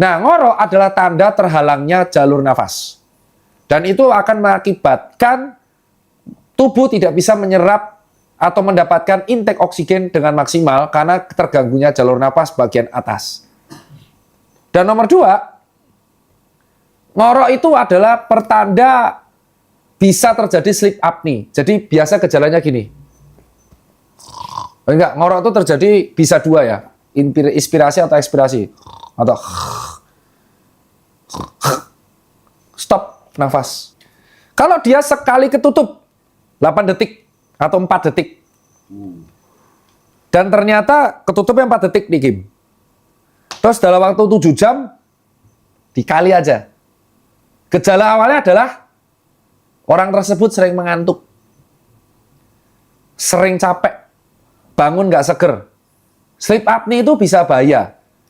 Nah, ngorok adalah tanda terhalangnya jalur nafas. Dan itu akan mengakibatkan tubuh tidak bisa menyerap atau mendapatkan intake oksigen dengan maksimal karena terganggunya jalur nafas bagian atas. Dan nomor 2, ngorok itu adalah pertanda bisa terjadi sleep apnea. Jadi biasa gejalanya gini. Enggak, ngorok itu terjadi bisa 2 ya. Inspirasi atau ekspirasi. Atau stop nafas. Kalau dia sekali ketutup 8 detik atau 4 detik. Dan ternyata ketutupnya 4 detik nih Kim. Terus dalam waktu 7 jam dikali aja. Gejala awalnya adalah orang tersebut sering mengantuk. Sering capek. Bangun nggak seger. Sleep apnea itu bisa bahaya.